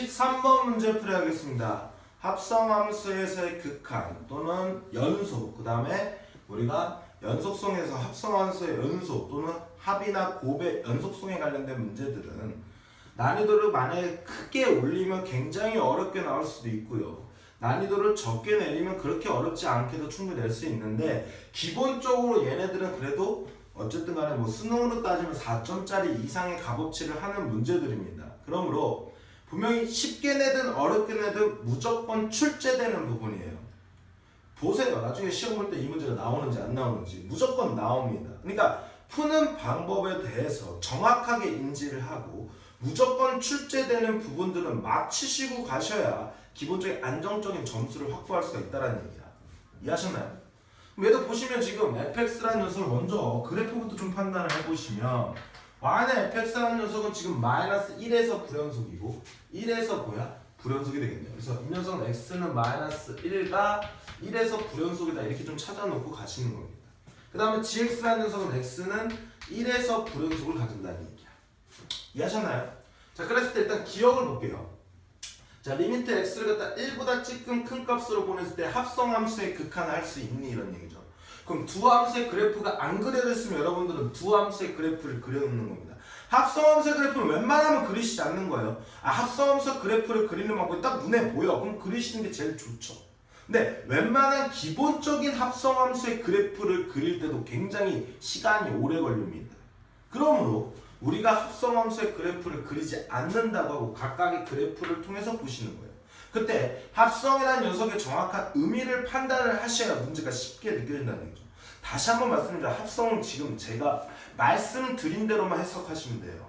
13번 문제 풀이하겠습니다. 합성함수에서의 극한 또는 연속, 그 다음에 우리가 연속성에서 합성함수의 연속 또는 합이나 곱의 연속성에 관련된 문제들은 난이도를 만약에 크게 올리면 굉장히 어렵게 나올 수도 있고요. 난이도를 적게 내리면 그렇게 어렵지 않게도 충분히 낼 수 있는데, 기본적으로 얘네들은 그래도 어쨌든 간에 뭐 수능으로 따지면 4점짜리 이상의 값어치를 하는 문제들입니다. 그러므로 분명히 쉽게 내든 어렵게 내든 무조건 출제되는 부분이에요. 보세요. 나중에 시험 볼 때 이 문제가 나오는지 안 나오는지 무조건 나옵니다. 그러니까 푸는 방법에 대해서 정확하게 인지를 하고 무조건 출제되는 부분들은 맞추시고 가셔야 기본적인 안정적인 점수를 확보할 수가 있다는 얘기야. 이해하셨나요? 얘도 보시면 지금 fx라는 녀석을 먼저 그래프부터 좀 판단을 해보시면, y는 fx라는 녀석은 지금 마이너스 1에서 불연속이고 1에서 뭐야? 불연속이 되겠네요. 그래서 이 녀석은 x는 마이너스 1가 1에서 불연속이다 이렇게 좀 찾아놓고 가시는 겁니다. 그 다음에 gx라는 녀석은 x는 1에서 불연속을 가진다는 얘기야. 이해하셨나요? 자, 그랬을 때 일단 기억을 볼게요. 자, 리미트 x를 갖다 1보다 조금 큰 값으로 보냈을 때 합성함수의 극한을 할 수 있니? 이런 얘기죠. 그럼 두 함수의 그래프가 안 그려져 있으면 여러분들은 두 함수의 그래프를 그려놓는 겁니다. 합성함수의 그래프는 웬만하면 그리시지 않는 거예요. 합성함수 그래프를 그리는 방법이 딱 눈에 보여. 그럼 그리시는 게 제일 좋죠. 근데 웬만한 기본적인 합성함수의 그래프를 그릴 때도 굉장히 시간이 오래 걸립니다. 그러므로 우리가 합성함수의 그래프를 그리지 않는다고 하고 각각의 그래프를 통해서 보시는 거예요. 그때 합성이라는 녀석의 정확한 의미를 판단을 하셔야 문제가 쉽게 느껴진다는 얘기죠. 다시 한번 말씀드립니다. 합성은 지금 제가 말씀드린 대로만 해석하시면 돼요.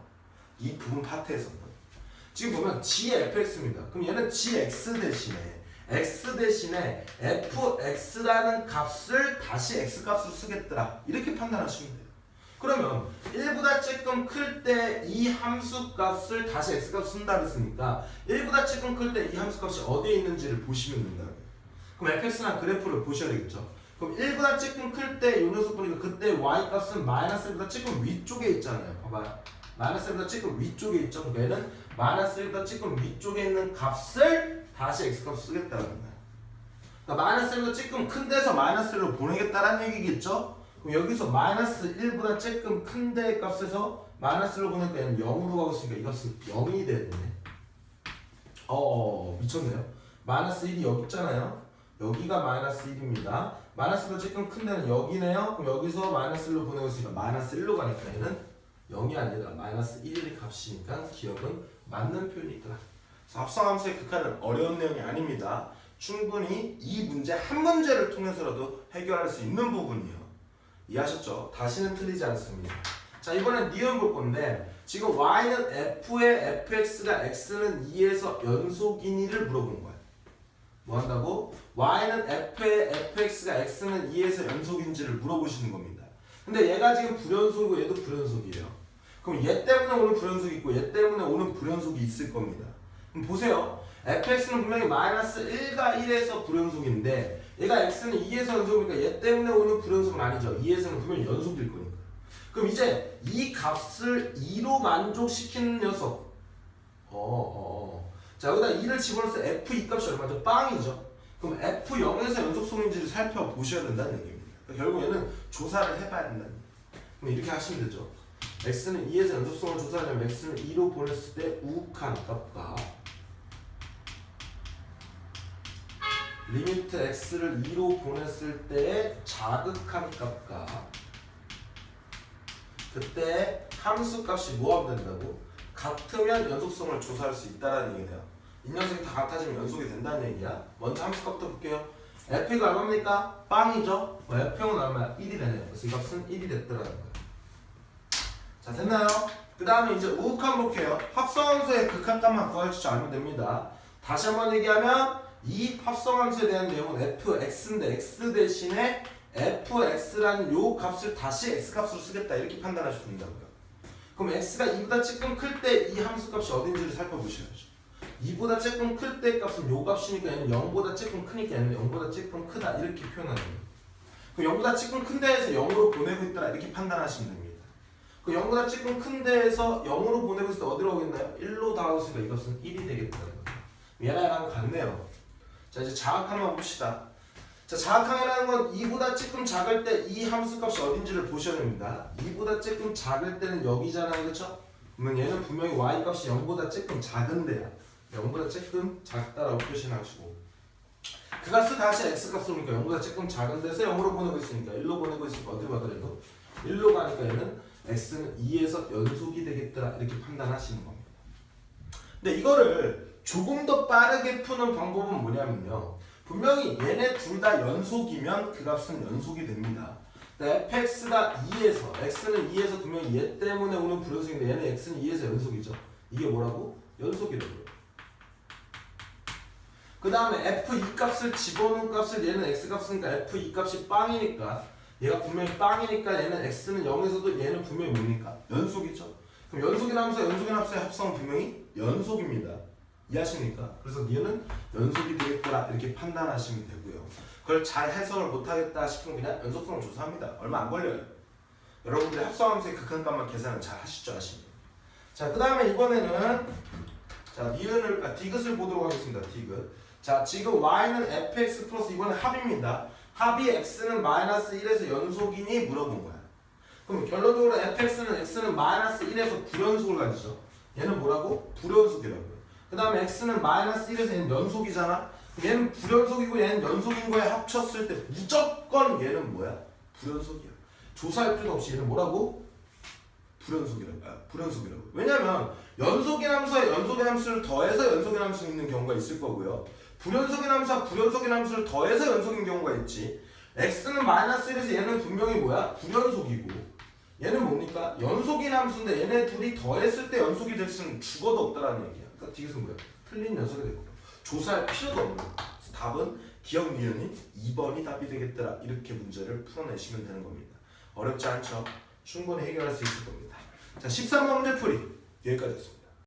이 부분 파트에서는. 지금 보면 gfx입니다. 그럼 얘는 gx 대신에 x 대신에 fx라는 값을 다시 x값으로 쓰겠더라. 이렇게 판단하시면 돼요. 그러면 1보다 조금 클 때 이 함수 값을 다시 x값 쓴다 그랬으니까 1보다 조금 클 때 이 함수 값이 어디에 있는지를 보시면 된다. 그럼 fx랑 그래프를 보셔야 되겠죠. 그럼 1보다 조금 클 때 이 녀석 보니까 그때 y 값은 마이너스 1보다 조금 위쪽에 있잖아요. 봐봐요. 마이너스 1보다 조금 위쪽에 있죠. 그럼 얘는 마이너스 1보다 조금 위쪽에 있는 값을 다시 x값 쓰겠다는 거예요. 그러니까 마이너스 1보다 조금 큰 데서 마이너스 1로 보내겠다라는 얘기겠죠. 그럼 여기서 마이너스 1보다 조금 큰 데의 값에서 마이너스 1로 보니까 얘는 0으로 가고 있으니까 이 값은 0이 되네. 미쳤네요. 마이너스 1이 여기 있잖아요. 여기가 마이너스 1입니다. 마이너스 1보다 조금 큰 데는 여기네요. 그럼 여기서 마이너스 1로 보내고 있으니까 마이너스 1로 가니까 얘는 0이 아니라 마이너스 1의 값이니까 기억은 맞는 표현이다. 그래서 합성함수의 극한은 어려운 내용이 아닙니다. 충분히 이 문제 한 문제를 통해서라도 해결할 수 있는 부분이에요. 이해하셨죠? 다시는 틀리지 않습니다. 자, 이번엔 니은 볼 건데 지금 y는 f의 fx가 x는 2에서 연속이니를 물어본 거예요. 뭐 한다고? y는 f의 fx가 x는 2에서 연속인지를 물어보시는 겁니다. 근데 얘가 지금 불연속이고 얘도 불연속이에요. 그럼 얘 때문에 오는 불연속이 있고 얘 때문에 오는 불연속이 있을 겁니다. 그럼 보세요. fx는 분명히 마이너스 1과 1에서 불연속인데 얘가 x는 2에서 연속이니까 얘 때문에 오는 불연속은 아니죠. 2에서는 분명히 연속일 거니까. 그럼 이제 이 값을 2로 만족시키는 녀석. 자, 여기다 2를 집어넣어서 f2 값이 얼마죠? 빵이죠. 그럼 f0에서 연속성인지를 살펴보셔야 된다는 얘기입니다. 그러니까 결국 얘는 조사를 해봐야 된다는 얘기예요. 그럼 이렇게 하시면 되죠. x는 2에서 연속성을 조사하려면 x는 2로 보냈을 때 우욱한 값과 리미트 x를 2로 보냈을 때의 자극한 값과 그때 함수 값이 뭐 하면 된다고? 같으면 연속성을 조사할 수 있다는 얘기네요. 이 녀석이 다 같아지면 연속이 된다는 얘기야. 먼저 함수 값부터 볼게요. f가 얼마입니까? 빵이죠? f형은 얼마야? 1이 되네요. 그래서 이 값은 1이 됐더라는 거예요. 자, 됐나요? 그 다음에 이제 우극한 볼게요. 합성함수의 극한값만 구할 줄 알면 됩니다. 다시 한번 얘기하면 이 합성함수에 대한 내용은 fx인데 x 대신에 fx라는 요 값을 다시 x값으로 쓰겠다 이렇게 판단하시면 된다고요. 그럼 x가 2보다 조금 클 때 이 함수 값이 어딘지를 살펴보셔야죠. 2보다 조금 클 때 값은 요 값이니까 얘는 0보다 조금 크니까 얘는 0보다 조금 크다 이렇게 표현하는 거예요. 그럼 0보다 조금 큰 데에서 0으로 보내고 있더라 이렇게 판단하시면 됩니다. 그 0보다 조금 큰 데에서 0으로 보내고 있을 때 어디로 오겠나요? 1로 다가왔으니까 이것은 1이 되겠다는 거죠. 얘랑 같네요. 자 이제 자악항만 봅시다. 자 자악항이라는 건 2보다 조금 작을 때 이 함수 값이 어딘지를 보셔야 됩니다. 2보다 조금 작을 때는 여기잖아요. 그렇죠? 그러면 얘는 분명히 y 값이 0보다 조금 작은데야. 0보다 조금 작다라고 표시하시고 그 값을 다시 x 값으로 오니까 0보다 조금 작은 데서 0으로 보내고 있으니까 1로 보내고 있으니까 어디로 가더라도 1로 가니까 얘는 x는 2에서 연속이 되겠다 이렇게 판단하시는 겁니다. 근데 이거를 조금 더 빠르게 푸는 방법은 뭐냐면요. 분명히 얘네 둘 다 연속이면 그 값은 연속이 됩니다. fx가 2에서 x는 2에서 분명히 얘 때문에 오는 불연속인데 얘는 x는 2에서 연속이죠. 이게 뭐라고? 연속이라고요. 그 다음에 f2 값을 집어넣은 값을 얘는 x 값이니까 f2 값이 빵이니까 얘가 분명히 빵이니까 얘는 x는 0에서도 얘는 분명히 뭡니까? 연속이죠. 그럼 연속의 함수의 합성은 분명히 연속입니다. 이해하십니까? 그래서 얘는 연속이 되겠다 이렇게 판단하시면 되고요. 그걸 잘 해석을 못하겠다 싶으면 그냥 연속성을 조사합니다. 얼마 안 걸려요. 여러분들이 합성함수의 극한값만 계산을 잘 하시죠 하시면. 자, 그 다음에 이번에는 자 디귿을 보도록 하겠습니다. 디귿. 자, 지금 y는 fx 플러스 이번에 합입니다. 합이 x는 마이너스 1에서 연속이니 물어본 거야. 그럼 결론적으로 fx는 x는 마이너스 1에서 불연속을 가지죠. 얘는 뭐라고? 불연속이라고요. 그 다음에 x는 마이너스 1에서 얘는 연속이잖아. 얘는 불연속이고 얘는 연속인 거에 합쳤을 때 무조건 얘는 뭐야? 불연속이야. 조사할 필요 없이 얘는 뭐라고? 불연속이라고. 왜냐면 연속인 함수와 연속인 함수를 더해서 연속인 함수 있는 경우가 있을 거고요. 불연속인 함수와 불연속인 함수를 더해서 연속인 경우가 있지. x는 마이너스 1에서 얘는 분명히 뭐야? 불연속이고 얘는 뭡니까? 연속인 함수인데 얘네 둘이 더했을 때 연속이 될 수는 죽어도 없다라는 얘기야. 그러니까 디귿은 뭐야? 틀린 녀석이 되고 조사할 필요도 없는 거야. 답은 기억 니은인 2번이 답이 되겠더라. 이렇게 문제를 풀어내시면 되는 겁니다. 어렵지 않죠? 충분히 해결할 수 있을 겁니다. 자, 13번 문제 풀이 여기까지였습니다.